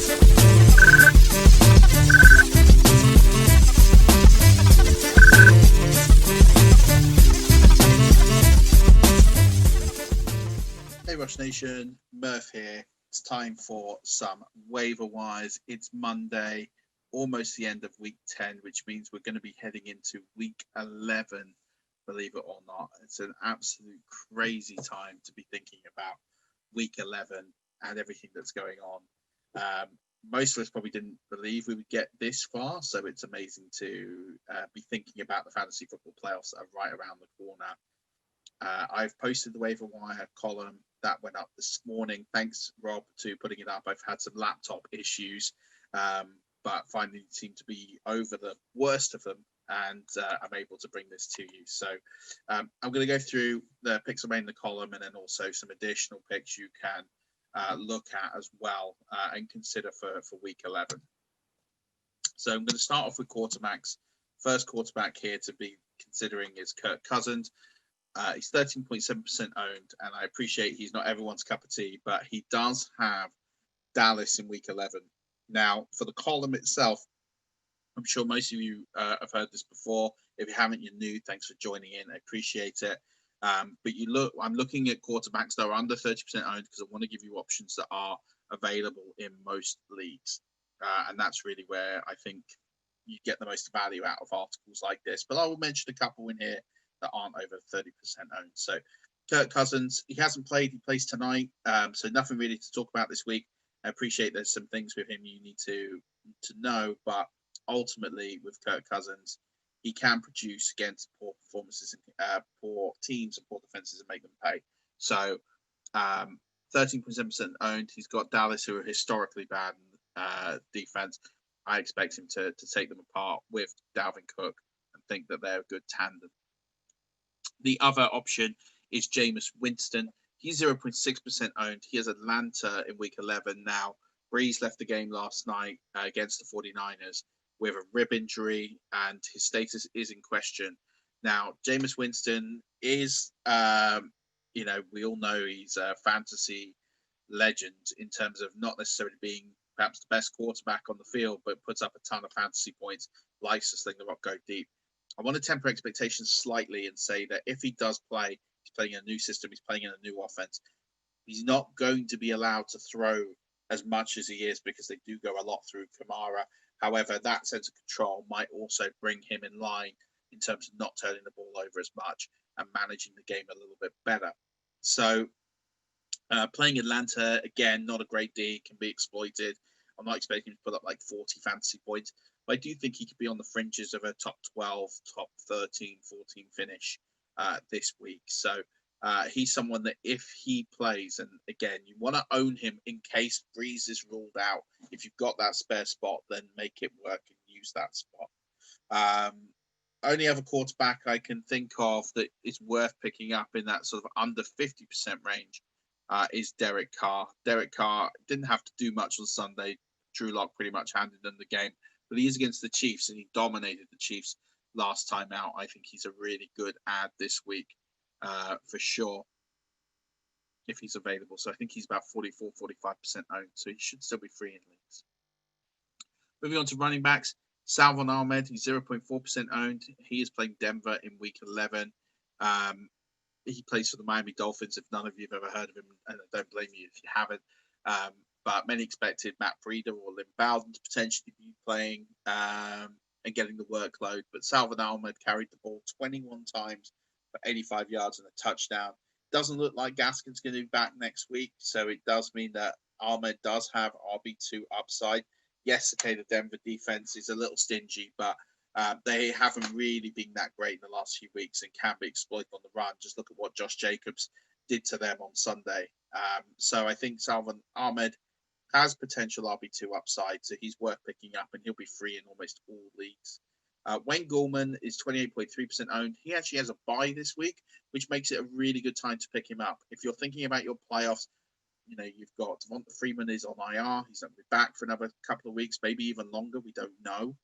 Hey Rush Nation, Murf here. It's time for some waiver wires. It's Monday, almost the end of week 10, which means we're going to be heading into week 11, believe it or not. It's an absolute crazy time to be thinking about week 11 and everything that's going on. Most of us probably didn't believe we would get this far, so it's amazing to be thinking about the fantasy football playoffs that are right around the corner. I've posted the waiver wire column that went up this morning. Thanks, Rob, to putting it up. I've had some laptop issues, but finally seem to be over the worst of them, and I'm able to bring this to you. So I'm going to go through the picks I made in the column, and then also some additional picks you can look at as well and consider for week 11. So I'm going to start off with quarterbacks. First quarterback here to be considering is Kirk Cousins. He's 13.7% owned, and I appreciate he's not everyone's cup of tea, but he does have Dallas in week 11. Now, for the column itself, I'm sure most of you have heard this before. If you haven't, you're new. Thanks for joining in. I appreciate it. But I'm looking at quarterbacks that are under 30% owned because I want to give you options that are available in most leagues. And that's really where I think you get the most value out of articles like this. But I will mention a couple in here that aren't over 30% owned. So Kirk Cousins, he hasn't played. He plays tonight. So nothing really to talk about this week. I appreciate there's some things with him you need to know, but ultimately with Kirk Cousins, he can produce against poor performances and poor teams and poor defenses and make them pay. So 13.7% owned. He's got Dallas, who are historically bad defense. I expect him to take them apart with Dalvin Cook and think that they're a good tandem. The other option is Jameis Winston. He's 0.6% owned. He has Atlanta in week 11 now. Breeze left the game last night against the 49ers with a rib injury, and his status is in question. Now, Jameis Winston is, we all know he's a fantasy legend in terms of not necessarily being perhaps the best quarterback on the field, but puts up a ton of fantasy points, likes to sling the rock, go deep. I want to temper expectations slightly and say that if he does play, he's playing in a new system, he's playing in a new offense. He's not going to be allowed to throw as much as he is because they do go a lot through Kamara. However, that sense of control might also bring him in line in terms of not turning the ball over as much and managing the game a little bit better. So playing Atlanta, again, not a great D, can be exploited. I'm not expecting him to put up like 40 fantasy points. But I do think he could be on the fringes of a top 12, top 13, 14 finish this week. So he's someone that if he plays, and again, you want to own him in case Breeze is ruled out. If you've got that spare spot, then make it work and use that spot. Only other quarterback I can think of that is worth picking up in that sort of under 50% range is Derek Carr. Derek Carr didn't have to do much on Sunday. Drew Lock pretty much handed them the game. But he is against the Chiefs, and he dominated the Chiefs last time out. I think he's a really good ad this week for sure, if he's available. So I think he's about 44, 45% owned. So he should still be free in leagues. Moving on to running backs. Salvon Ahmed, he's 0.4% owned. He is playing Denver in week 11. He plays for the Miami Dolphins, if none of you have ever heard of him, and I don't blame you if you haven't. But many expected Matt Breida or Lynn Bowden to potentially be playing and getting the workload. But Salvon Ahmed carried the ball 21 times for 85 yards and a touchdown. Doesn't look like Gaskin's going to be back next week. So it does mean that Ahmed does have RB2 upside. Yes, okay, the Denver defense is a little stingy, but they haven't really been that great in the last few weeks and can be exploited on the run. Just look at what Josh Jacobs did to them on Sunday. So I think Salvon Ahmed has potential RB2 upside, so he's worth picking up, and he'll be free in almost all leagues. Wayne Gallman is 28.3% owned. He actually has a bye this week, which makes it a really good time to pick him up. If you're thinking about your playoffs, you've got Devonta Freeman is on IR. He's not going to be back for another couple of weeks, maybe even longer. We don't know.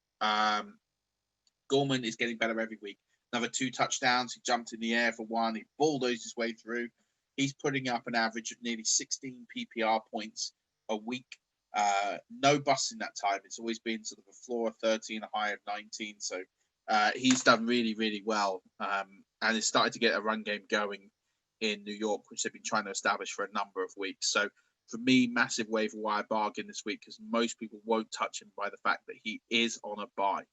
Gallman is getting better every week. Another 2 touchdowns. He jumped in the air for 1. He bulldozed his way through. He's putting up an average of nearly 16 PPR points a week. No bust in that time. It's always been sort of a floor of 30 and a high of 19. So he's done really, really well, and has started to get a run game going in New York, which they've been trying to establish for a number of weeks. So for me, massive waiver wire bargain this week, because most people won't touch him by the fact that he is on a bye.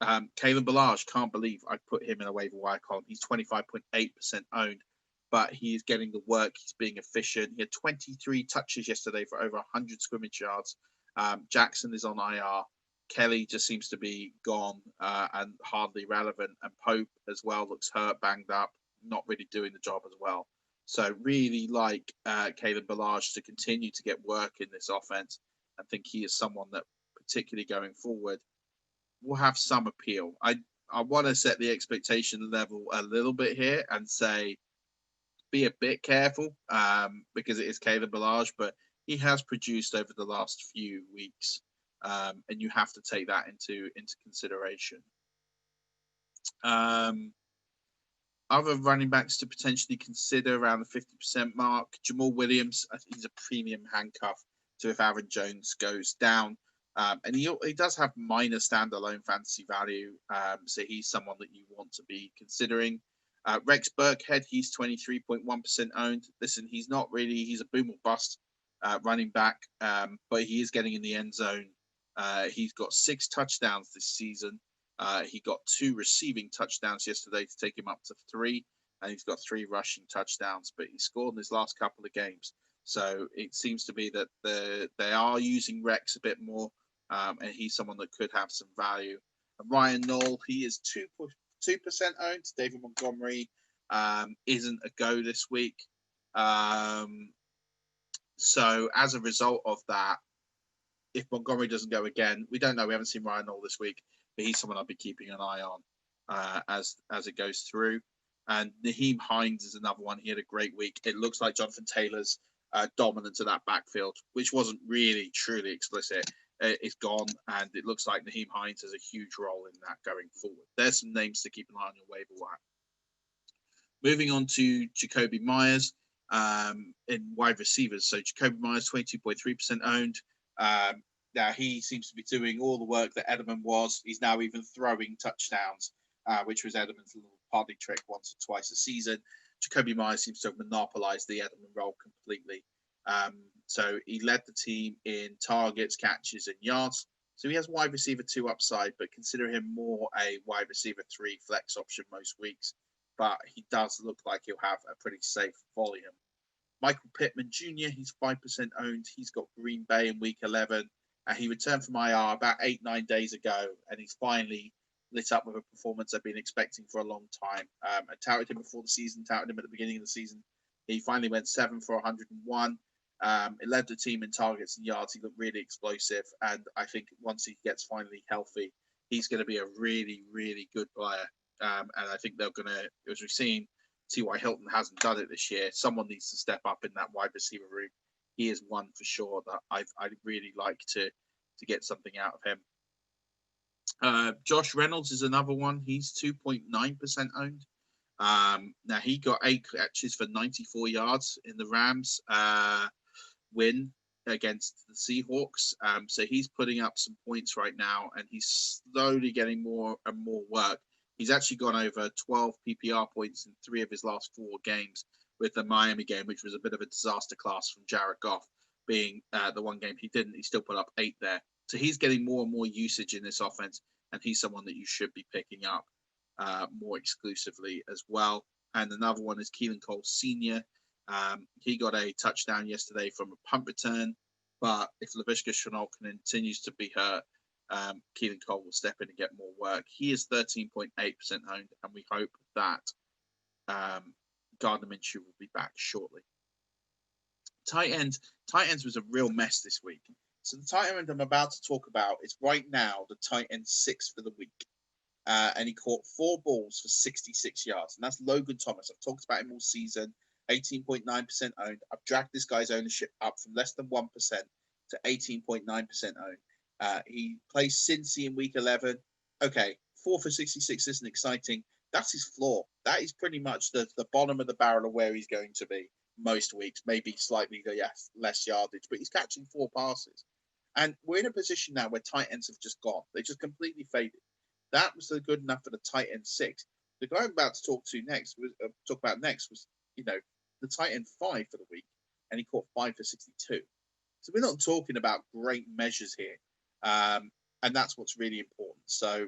Kalen Ballage, can't believe I put him in a waiver wire column. He's 25.8% owned, but he is getting the work. He's being efficient. He had 23 touches yesterday for over 100 scrimmage yards. Jackson is on IR. Kelly just seems to be gone and hardly relevant. And Pope as well looks hurt, banged up, not really doing the job as well. So really like Kalen Ballage to continue to get work in this offense. I think he is someone that, particularly going forward, will have some appeal. I want to set the expectation level a little bit here and say be a bit careful because it is Caleb Ballage, but he has produced over the last few weeks, and you have to take that into consideration. Other running backs to potentially consider around the 50% mark. Jamal Williams, I think he's a premium handcuff to if Aaron Jones goes down. And he does have minor standalone fantasy value, so he's someone that you want to be considering. Rex Burkhead, he's 23.1% owned. Listen, he's a boom or bust running back, but he is getting in the end zone. He's got 6 touchdowns this season. He got 2 receiving touchdowns yesterday to take him up to 3, and he's got 3 rushing touchdowns, but he scored in his last couple of games. So it seems to be that they are using Rex a bit more. And he's someone that could have some value. And Ryan Knoll, he is 2% owned. David Montgomery isn't a go this week. So as a result of that, if Montgomery doesn't go again, we don't know. We haven't seen Ryan Knoll this week, but he's someone I'll be keeping an eye on as it goes through. And Naheem Hines is another one. He had a great week. It looks like Jonathan Taylor's dominance of that backfield, which wasn't really truly explicit, is gone, and it looks like Naheem Hines has a huge role in that going forward. There's some names to keep an eye on your waiver wire. Moving on to Jacoby Myers in wide receivers. So Jacoby Myers, 22.3% owned. Now he seems to be doing all the work that Edelman was. He's now even throwing touchdowns, which was Edelman's little party trick once or twice a season. Jacoby Myers seems to have monopolized the Edelman role completely. So he led the team in targets, catches, and yards. So he has wide receiver 2 upside, but consider him more a wide receiver 3 flex option most weeks. But he does look like he'll have a pretty safe volume. Michael Pittman Jr., he's 5% owned. He's got Green Bay in week 11. He returned from IR about 8-9 days ago, and he's finally lit up with a performance I've been expecting for a long time. I touted him before the season, touted him at the beginning of the season. He finally went 7 for 101. It led the team in targets and yards. He looked really explosive, and I think once he gets finally healthy, he's going to be a really, really good player. And I think they're going to, as we've seen, T.Y. Hilton hasn't done it this year. Someone needs to step up in that wide receiver room. He is one for sure that I'd really like to get something out of him. Josh Reynolds is another one. He's 2.9% owned. Now he got 8 catches for 94 yards in the Rams win against the Seahawks. So he's putting up some points right now, and he's slowly getting more and more work. He's actually gone over 12 PPR points in 3 of his last 4 games, with the Miami game, which was a bit of a disaster class from Jared Goff, being the one game he didn't. He still put up 8 there. So he's getting more and more usage in this offense, and he's someone that you should be picking up more exclusively as well. And another one is Keelan Cole Sr. He got a touchdown yesterday from a punt return, but if Laviska Shenault continues to be hurt, Keelan Cole will step in and get more work. He is 13.8% owned, and we hope that Gardner Minshew will be back shortly. Tight ends was a real mess this week. So the tight end I'm about to talk about is right now the tight end 6 for the week. And he caught 4 balls for 66 yards. And that's Logan Thomas. I've talked about him all season. 18.9% owned. I've dragged this guy's ownership up from less than 1% to 18.9% owned. He plays Cincy in week 11. Okay, 4 for 66 isn't exciting. That's his floor. That is pretty much the bottom of the barrel of where he's going to be most weeks. Maybe slightly less yardage, but he's catching 4 passes. And we're in a position now where tight ends have just gone. They just completely faded. That was good enough for the tight end 6. The guy I'm about to talk about next was, the tight end 5 for the week, and he caught 5 for 62. So we're not talking about great measures here, and that's what's really important. So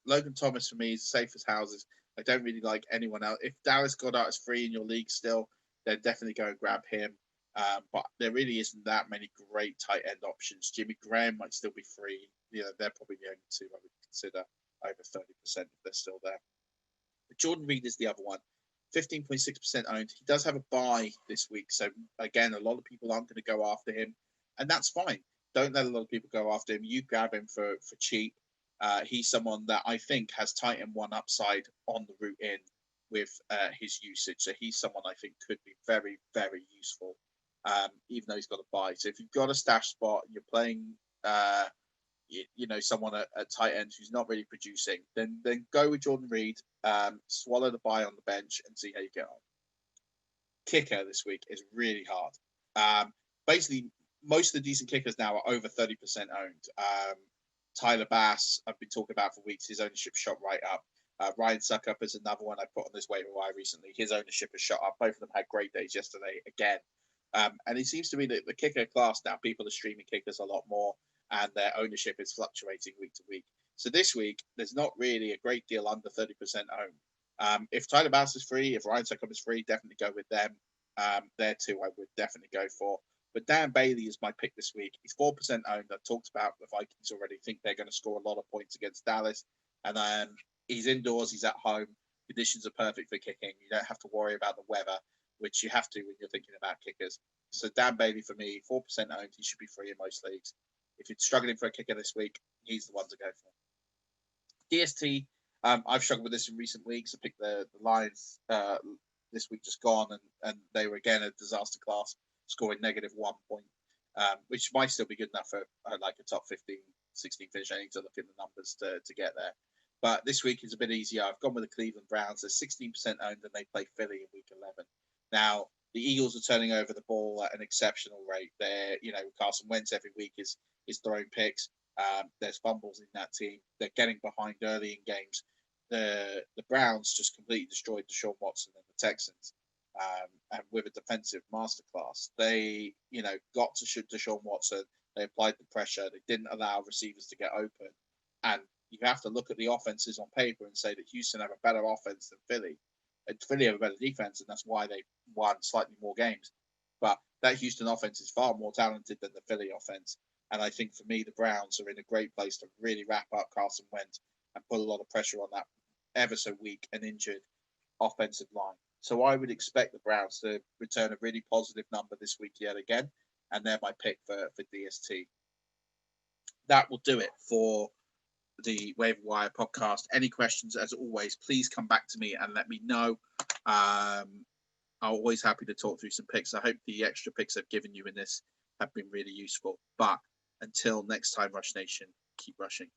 Logan Thomas for me is safe as houses. I don't really like anyone else. If Dallas Goedert is free in your league still, then definitely go and grab him. But there really isn't that many great tight end options. Jimmy Graham might still be free. They're probably the only two I would consider over 30% if they're still there. But Jordan Reed is the other one. 15.6% owned. He does have a bye this week. So, again, a lot of people aren't going to go after him. And that's fine. Don't let a lot of people go after him. You grab him for cheap. He's someone that I think has tight end 1 upside on the route in with his usage. So he's someone I think could be very, very useful, even though he's got a bye. So if you've got a stash spot, you're playing, someone at tight end who's not really producing, then go with Jordan Reed, swallow the bye on the bench and see how you get on. Kicker this week is really hard. Basically, most of the decent kickers now are over 30% owned. Tyler Bass, I've been talking about for weeks. His ownership shot right up. Ryan Suckup is another one I put on this waiver wire recently. His ownership has shot up. Both of them had great days yesterday again. And it seems to be that the kicker class now, people are streaming kickers a lot more, and their ownership is fluctuating week to week. So this week, there's not really a great deal under 30% owned. If Tyler Bass is free, if Ryan Suckup is free, definitely go with them. They're two I would definitely go for. But Dan Bailey is my pick this week. He's 4% owned. I've talked about the Vikings already. Think they're going to score a lot of points against Dallas. And he's indoors. He's at home. Conditions are perfect for kicking. You don't have to worry about the weather, which you have to when you're thinking about kickers. So Dan Bailey for me, 4% owned. He should be free in most leagues. If you're struggling for a kicker this week, he's the one to go for. DST, I've struggled with this in recent weeks. I picked the Lions this week just gone, and they were again a disaster class, scoring -1 point, which might still be good enough for like a top 15, 16 finish. I need to look at the numbers to get there. But this week is a bit easier. I've gone with the Cleveland Browns. They're 16% owned, and they play Philly in week 11. Now, the Eagles are turning over the ball at an exceptional rate. They're, Carson Wentz every week is throwing picks. There's fumbles in that team. They're getting behind early in games. The Browns just completely destroyed Deshaun Watson and the Texans. And with a defensive masterclass, they, got to shoot Deshaun Watson. They applied the pressure. They didn't allow receivers to get open. And you have to look at the offenses on paper and say that Houston have a better offense than Philly. And Philly have a better defense, and that's why they won slightly more games. But that Houston offense is far more talented than the Philly offense. And I think for me, the Browns are in a great place to really wrap up Carson Wentz and put a lot of pressure on that ever so weak and injured offensive line. So I would expect the Browns to return a really positive number this week yet again, and they're my pick for DST. That will do it for the Waiver Wire podcast. Any questions, as always, please come back to me and let me know. I'm always happy to talk through some picks. I hope the extra picks I've given you in this have been really useful. But until next time, Rush Nation, keep rushing.